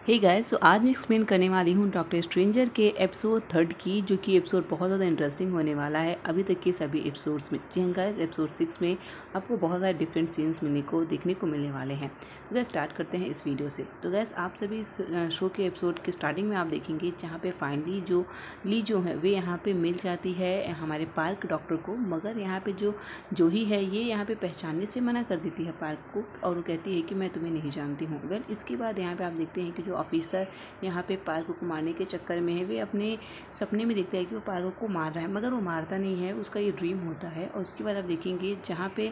Hey guys, तो आज मैं एक्सप्लेन करने वाली हूँ डॉक्टर स्ट्रेंजर के एपिसोड 3 की, जो कि एपिसोड बहुत ज़्यादा इंटरेस्टिंग होने वाला है अभी तक के सभी एपिसोड्स में। जी हाँ गाइस, एपिसोड 6 में आपको बहुत सारे डिफरेंट सीन्स देखने को मिलने वाले हैं। तो गाइस स्टार्ट करते हैं इस वीडियो से। तो गाइस आप सभी इस शो के एपिसोड के स्टार्टिंग में आप देखेंगे जहाँ पे फाइनली जो ली जो है वे यहाँ पे मिल जाती है हमारे पार्क डॉक्टर को, मगर यहाँ पे जो जूही है ये यहाँ पे पहचानने से मना कर देती है पार्क को, और वो कहती है कि मैं तुम्हें नहीं जानती हूँ। वेल इसके बाद यहाँ पे आप देखते हैं कि जो ऑफिसर यहाँ पे पार्क को मारने के चक्कर में है, वे अपने सपने में देखता है कि वो पार्क को मार रहा है, मगर वो मारता नहीं है, उसका ये ड्रीम होता है। और उसके बाद आप देखेंगे जहाँ पे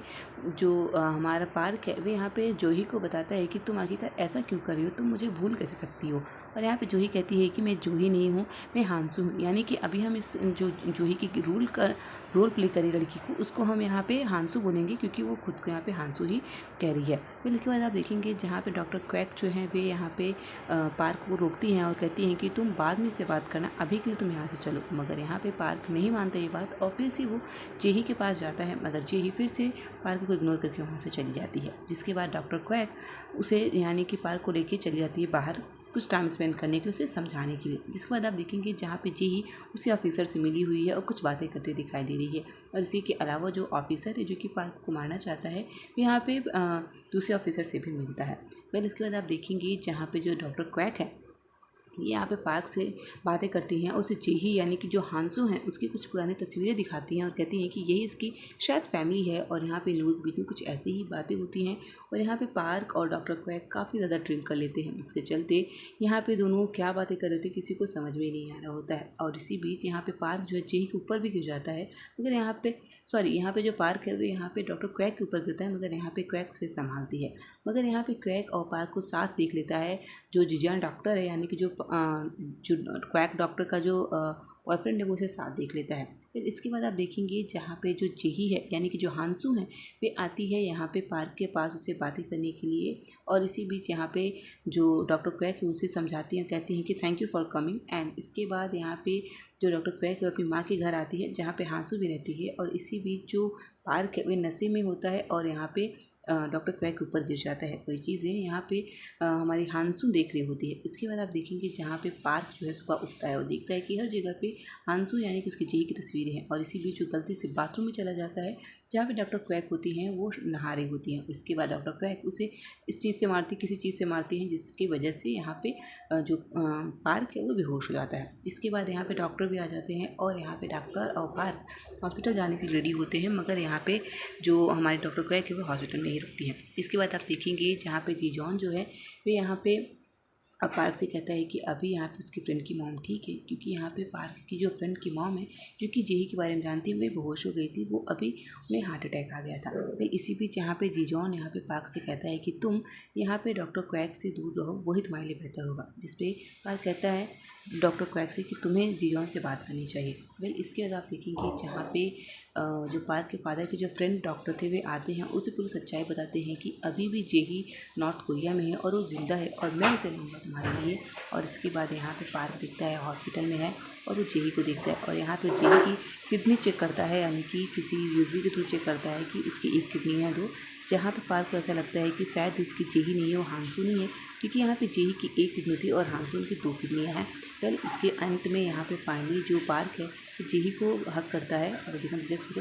जो हमारा पार्क है वे यहाँ पे जूही को बताता है कि तुम आखिरकार ऐसा क्यों कर रही हो, तुम मुझे भूल कैसे सकती हो। और यहाँ पे जूही कहती है कि मैं जूही नहीं हूँ, मैं हांसू हूँ। यानी कि अभी हम इस जो जूही की रोल प्ले करी लड़की को, उसको हम यहाँ पे हांसू बोलेंगे, क्योंकि वो खुद को यहाँ पे हांसू ही कह रही है। फिर इसके बाद आप देखेंगे जहाँ पे डॉक्टर क्वैक जो है वे यहाँ पे पार्क को रोकती हैं और कहती हैं कि तुम बाद में से बात करना, अभी के लिए तुम यहाँ से चलो। मगर यहाँ पे पार्क नहीं मानता ये बात, और फिर से वो जेही के पास जाता है, मगर जेही फिर से पार्क को इग्नोर करके वहाँ से चली जाती है। जिसके बाद डॉक्टर क्वैक उसे यानी कि पार्क को लेके चली जाती है बाहर कुछ टाइम स्पेंड करने के लिए, उसे समझाने के लिए। जिसके बाद आप देखेंगे जहाँ पे जेही उसी ऑफिसर से मिली हुई है और कुछ बातें करते दिखाई दे रही है। और इसी के अलावा जो ऑफिसर है जो कि पार्क को मारना चाहता है, वो यहाँ पे दूसरे ऑफिसर से भी मिलता है। वेल इसके बाद आप देखेंगे जहाँ पे जो डॉक्टर क्वैक है ये यहाँ पे पार्क से बातें करती हैं, उसे जेही यानी कि जो हांसू हैं उसकी कुछ पुरानी तस्वीरें दिखाती हैं और कहती हैं कि यही इसकी शायद फैमिली है। और यहाँ पे लोगों के बीच में कुछ ऐसी ही बातें होती हैं, और यहाँ पे पार्क और डॉक्टर क्वैक काफ़ी ज़्यादा ड्रिंक कर लेते हैं, जिसके चलते यहाँ पे दोनों क्या बातें कर रहे थे किसी को समझ में नहीं आ रहा होता है। और इसी बीच यहाँ पे पार्क जो है जेही के ऊपर भी गिर जाता है, मगर यहाँ पे जो पार्क है वो यहाँ पे डॉक्टर क्वैक के ऊपर गिरता है, मगर यहाँ पे क्वैक उसे संभालती है। मगर यहाँ पे क्वैक और पार्क को साथ देख लेता है जो जिजान डॉक्टर है, यानी कि जो क्वैक डॉक्टर का जो बॉयफ्रेंड है वो उसे साथ देख लेता है। फिर इसके बाद आप देखेंगे जहाँ पे जो जेही है यानी कि जो हांसू है वे आती है यहाँ पे पार्क के पास उसे बातें करने के लिए। और इसी बीच यहाँ पे जो डॉक्टर क्वैक है उसे समझाती हैं, कहती हैं कि thank you for coming. And इसके बाद यहाँ पे जो डॉक्टर क्वैक है अपनी माँ के घर आती है जहाँ पे हांसू भी रहती है। और इसी बीच जो पार्क है वे नशे में होता है और यहाँ पे डॉक्टर क्वैक के ऊपर गिर जाता है। वही चीज़ें यहाँ पे हमारी हांसू देख रही होती है। इसके बाद आप देखेंगे जहाँ पे पार्क जो है सुबह उठता है और देखता है कि हर जगह पे हांसू यानी कि उसकी जेही की तस्वीरें हैं। और इसी बीच वो गलती से बाथरूम में चला जाता है जहाँ पे डॉक्टर क्वैक होती हैं, वो नहा रही होती हैं। इसके बाद डॉक्टर क्वैक उसे इस चीज़ से मारती किसी चीज़ से मारती हैं, जिसकी वजह से यहाँ पे जो पार्क है वो बेहोश हो जाता है। इसके बाद यहाँ पे डॉक्टर भी आ जाते हैं और यहाँ पे डॉक्टर और पार्क हॉस्पिटल जाने के लिए रेडी होते हैं, मगर यहाँ पे जो हमारे डॉक्टर क्वैक है वो हॉस्पिटल में ही रुकती हैं। इसके बाद आप देखेंगे जहाँ पे जी जॉन जो है वे यहाँ पे अब पार्क से कहता है कि अभी यहाँ पे उसकी फ्रेंड की मॉम ठीक है, क्योंकि यहाँ पे पार्क की जो फ्रेंड की मॉम है जो कि जेही के बारे में जानती है वे बेहोश हो गई थी, वो अभी उन्हें हार्ट अटैक आ गया था। फिर इसी बीच यहाँ पे जीजॉन यहाँ पे पार्क से कहता है कि तुम यहाँ पे डॉक्टर क्वैक से दूर रहो, वही तुम्हारे लिए बेहतर होगा। जिसपे पार्क कहता है डॉक्टर क्वैक से कि तुम्हें जीजॉन से बात करनी चाहिए। वेल इसके बाद आप देखेंगे जहाँ पे जो पार्क के फादर के जो फ्रेंड डॉक्टर थे वे आते हैं, उसे पूरी सच्चाई बताते हैं कि अभी भी जेही नॉर्थ कोरिया में है और वो ज़िंदा है और मैं उसे लूँगा तुम्हारे लिए। और इसके बाद यहाँ पे पार्क दिखता है हॉस्पिटल में है और वो जेही को देखता है और यहाँ पे जेही की किडनी चेक करता है, यानी कि किसी यूएसबी के थ्रू चेक करता है कि उसकी एक किडनी है दो। जहाँ पे पार्क को ऐसा लगता है कि शायद उसकी जेही नहीं है, वो हांसू नहीं है, क्योंकि यहाँ पे जेही की एक किडनी थी और हांसू की 2 किडनियाँ हैं। फिर इसके अंत में यहाँ पे फाइनली जो पार्क है जेही को हक करता है और देखना जस्ट